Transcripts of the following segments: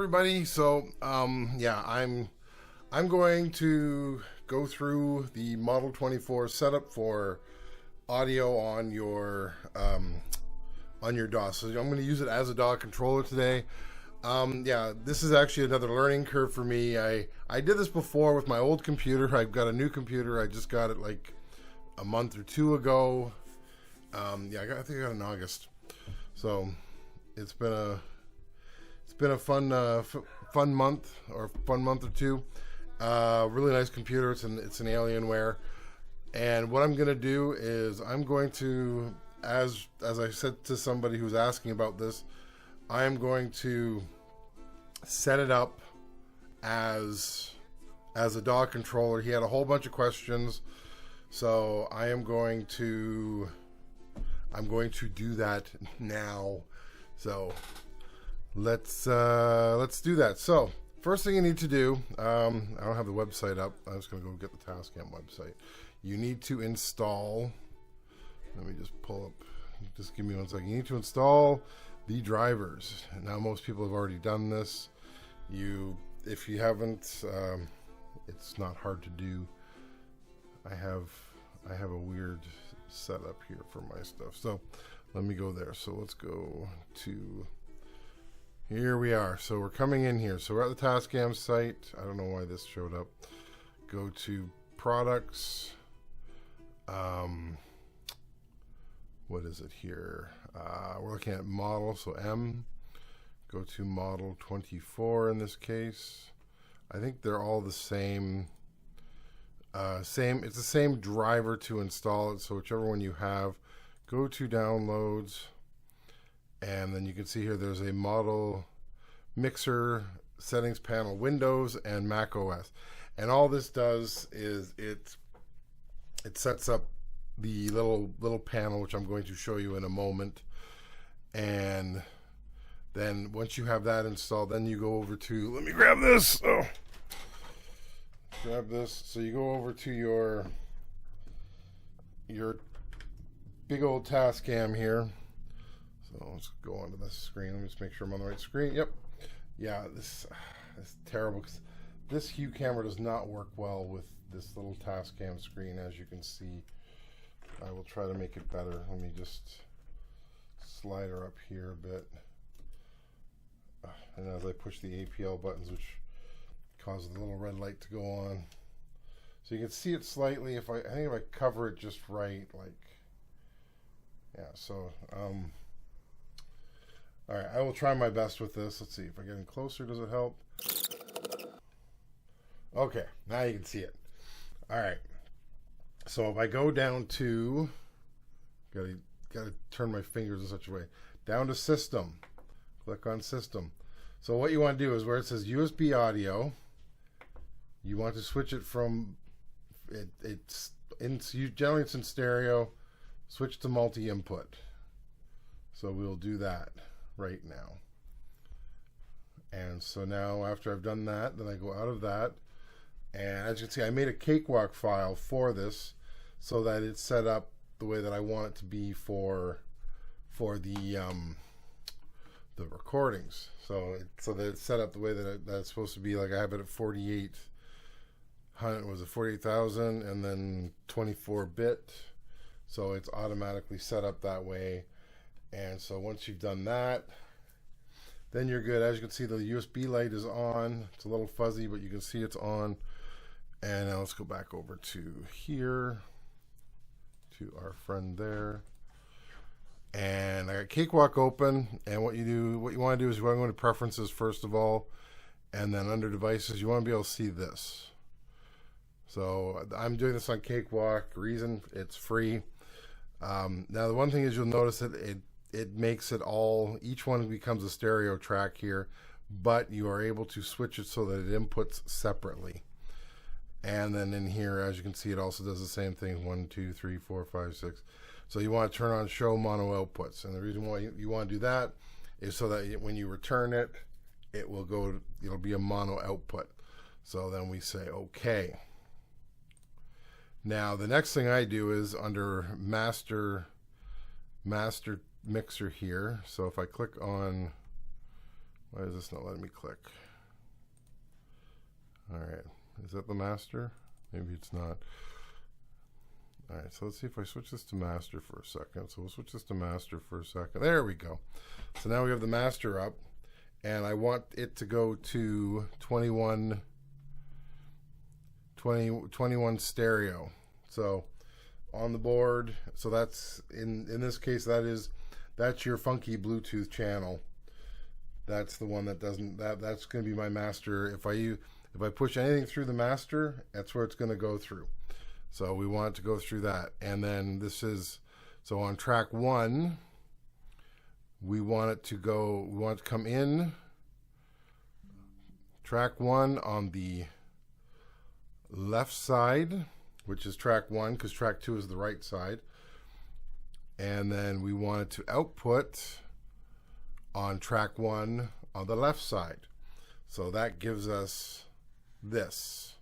everybody. So yeah, I'm going to go through the Model 24 setup for audio on your DAW. So I'm going to use it as a DAW controller today. Yeah, this is actually another learning curve for me. I did this before with my old computer. I've got a new computer. I just got it like a month or two ago. Yeah, I think I got it in August. So it's been a fun month or two. Really nice computer. It's an Alienware, and what I'm gonna do is I'm going to, as I said to somebody who's asking about this, I am going to set it up as a DAW controller. He had a whole bunch of questions, so I'm going to do that now. So let's do that. So first thing you need to do, I don't have the website up. I'm just gonna go get the Tascam website. You need to install. Let me just pull up. Just give me 1 second. You need to install the drivers. Now most people have already done this. If you haven't, it's not hard to do. I have a weird setup here for my stuff. So let me go there. So let's go to, here we are. So we're coming in here. So we're at the Tascam site. I don't know why this showed up. Go to products. What is it here? We're looking at model. So M. Go to model 24 in this case. I think they're all the same. It's the same driver to install it. So whichever one you have, go to downloads, and then you can see here there's a model mixer settings panel, Windows and Mac OS, and all this does is it sets up the little panel, which I'm going to show you in a moment. And then once you have that installed, then you go over to, let me grab this. Oh, grab this. So you go over to your big old Tascam here. So let's go onto this screen. Let me just make sure I'm on the right screen. Yep. Yeah, this is terrible because this Hue camera does not work well with this little Tascam screen, as you can see. I will try to make it better. Let me just slide her up here a bit. And as I push the APL buttons, which causes the little red light to go on. So you can see it slightly. I think if I cover it just right, like, yeah, so, all right, I will try my best with this. Let's see, if I get in closer, does it help? Okay, now you can see it. All right, so if I go down to, gotta turn my fingers in such a way, down to system, click on system. So what you want to do is where it says USB audio, you want to switch it from, generally it's in stereo, switch to multi-input. So we'll do that right now. And so now after I've done that, then I go out of that. And as you can see, I made a cakewalk file for this so that it's set up the way that I want it to be for the recordings. So that it's set up the way that that's supposed to be. Like I have it at 48,000 and then 24-bit. So it's automatically set up that way. And so once you've done that, then you're good. As you can see, the USB light is on. It's a little fuzzy, but you can see it's on. And now let's go back over to here, to our friend there. And I got Cakewalk open. And what you want to do is you want to go into Preferences first of all. And then under Devices, you want to be able to see this. So I'm doing this on Cakewalk. Reason, it's free. Now the one thing is you'll notice that it makes it all, each one becomes a stereo track here, but you are able to switch it so that it inputs separately. And then in here, as you can see, it also does the same thing, 1, 2, 3, 4, 5, 6. So you want to turn on show mono outputs. And the reason why you want to do that is so that when you return it, it'll be a mono output. So then we say, okay. Now the next thing I do is under master mixer here. So if I click on Why is this not letting me click? All right, is that the master? Maybe it's not. All right, so let's see if I switch this to master for a second. So we'll switch this to master for a second. There we go. So now we have the master up, and I want it to go to 21 stereo. So on the board, so that's in this case, that's your funky Bluetooth channel. That's the one that doesn't, that's going to be my master. If I push anything through the master, that's where it's going to go through. So we want it to go through that. And then this is, so on track 1, we want it to come in track 1 on the left side, which is track 1, because track 2 is the right side. And then we want it to output on track 1 on the left side. So that gives us this.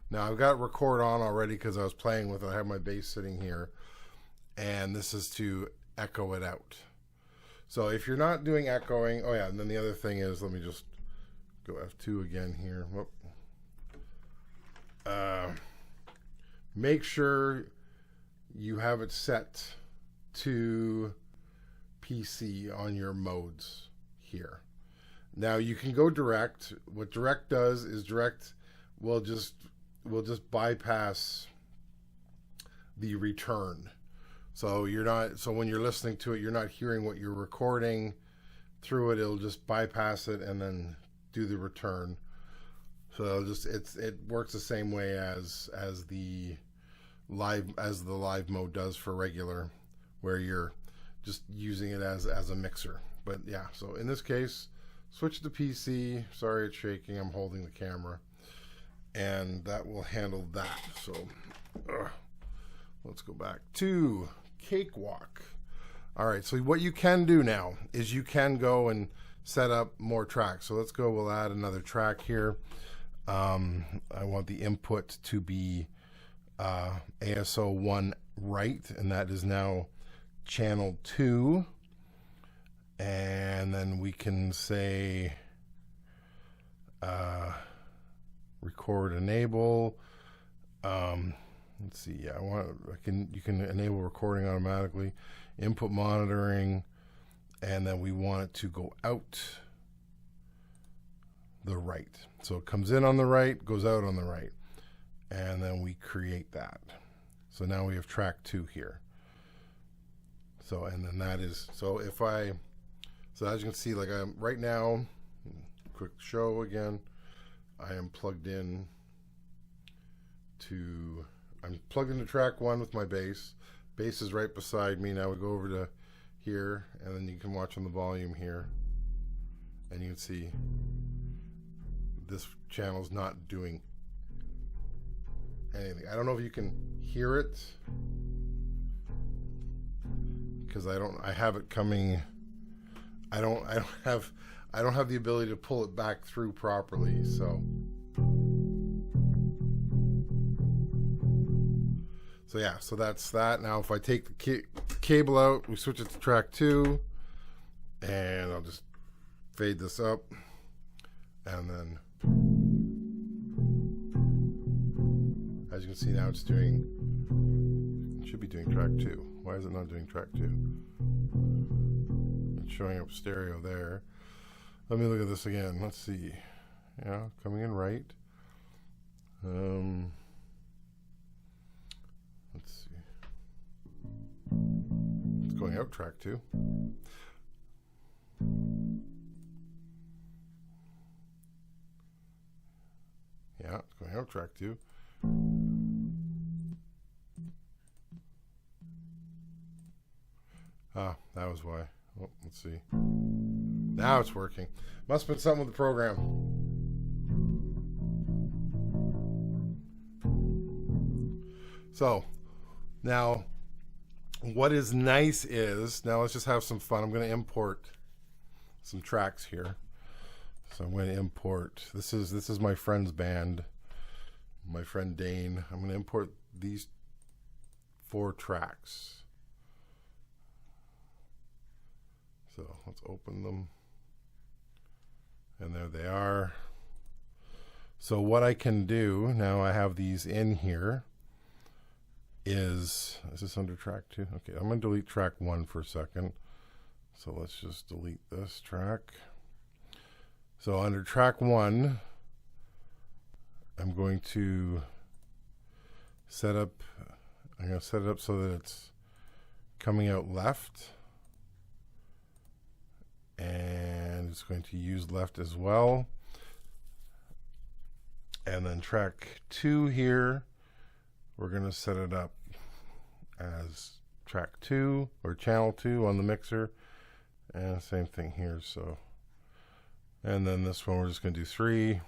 Now I've got record on already because I was playing with it. I have my bass sitting here, and this is to echo it out. So if you're not doing echoing, oh yeah, and then the other thing is, let me just go F2 again here. Make sure you have it set to PC on your modes here. Now you can go direct. What direct does is direct will just bypass the return. So when you're listening to it, you're not hearing what you're recording through it. It'll just bypass it and then do the return. So it works the same way as the live mode does for regular, where you're just using it as a mixer. But yeah, so in this case, switch to PC. Sorry, it's shaking. I'm holding the camera, and that will handle that. So let's go back to Cakewalk. All right, so what you can do now is you can go and set up more tracks. So let's go, we'll add another track here. I want the input to be ASO 1 right, and that is now channel 2. And then we can say record enable. Let's see, yeah, you can enable recording automatically, input monitoring, and then we want it to go out the right. So it comes in on the right, goes out on the right, and then we create that. So now we have track 2 here. So, and then that is, so as you can see, like I'm right now, quick show again, I am plugged in to, I'm plugged into track 1 with my bass. Bass is right beside me. Now we go over to here, and then you can watch on the volume here, and you can see this channel's not doing anything. I don't know if you can hear it, because I have it coming. I don't have the ability to pull it back through properly. So yeah, so that's that. Now if I take the cable out, we switch it to track 2, and I'll just fade this up, and then as you can see now it should be doing track 2. Why is it not doing track 2? It's showing up stereo there. Let me look at this again. Let's see. Yeah, coming in right. Let's see. It's going out track 2. Yeah, it's going out track 2. Ah, that was why. Oh, let's see. Now it's working. Must have been something with the program. So, now, what is nice is, now let's just have some fun. I'm going to import some tracks here. So I'm going to import, this is my friend's band, my friend Dane. I'm going to import these 4 tracks. So let's open them. And there they are. So what I can do, now I have these in here, is this under track 2? Okay, I'm going to delete track 1 for a second. So let's just delete this track. So under track 1, I'm going to set up, I'm going to set it up so that it's coming out left. And it's going to use left as well. And then track 2 here, we're going to set it up as track 2 or channel 2 on the mixer. And same thing here. So, and then this one we're just going to do 3.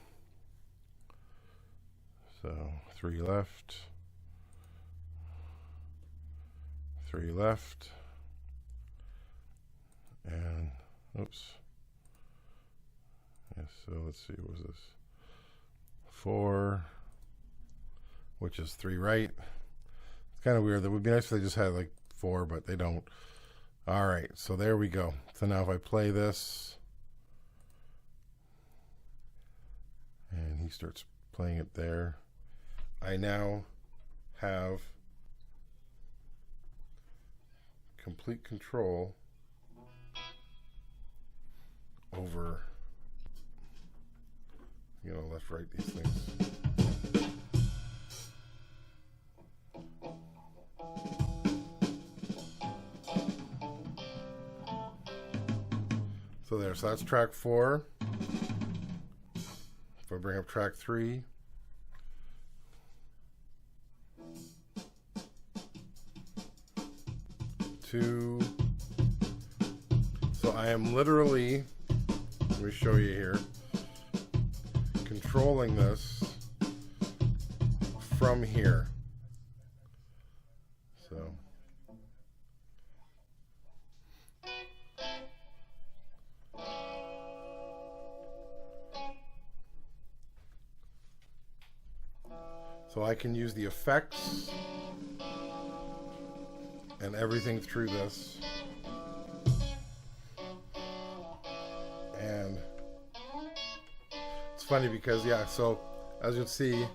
So 3 left, 3 left, and oops. Yeah, so let's see, what was this? 4, which is 3 right. It's kind of weird. That would be nice if they just had like 4, but they don't. All right, so there we go. So now if I play this, and he starts playing it there, I now have complete control over, left, right, these things. So there, so that's track 4. If I bring up track 3, so I am literally, let me show you here, controlling this from here. So I can use the effects and everything through this. And it's funny because, yeah, so as you can see,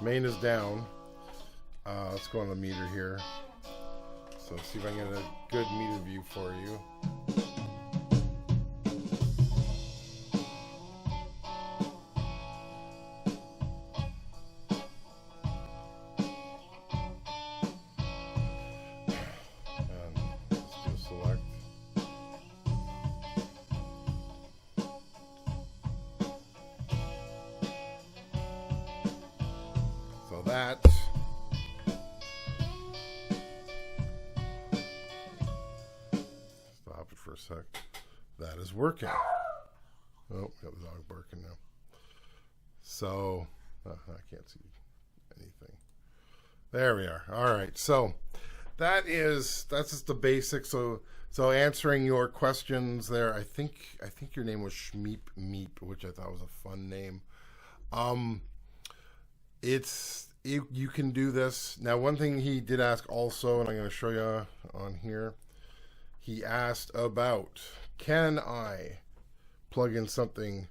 main is down. Let's go on the meter here. So see if I can get a good meter view for you. That stop it for a sec. That is working. Oh, got the dog barking now. So I can't see anything. There we are. All right. So that's just the basics. So answering your questions there. I think your name was Shmeep Meep, which I thought was a fun name. You can do this. Now, one thing he did ask also, and I'm going to show you on here, he asked about, can I plug in something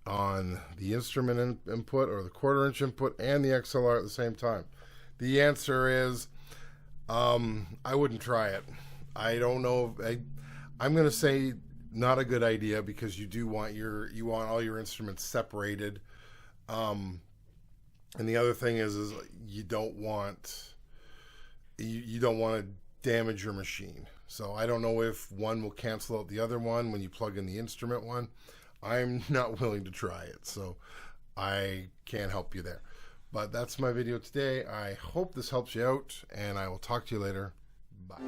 on the instrument input or the 1/4 inch input and the XLR at the same time? The answer is, I wouldn't try it. I don't know. I'm going to say not a good idea, because you want all your instruments separated. And the other thing is you don't want to damage your machine. So I don't know if one will cancel out the other one when you plug in the instrument one. I'm not willing to try it, so I can't help you there. But that's my video today. I hope this helps you out, and I will talk to you later. Bye.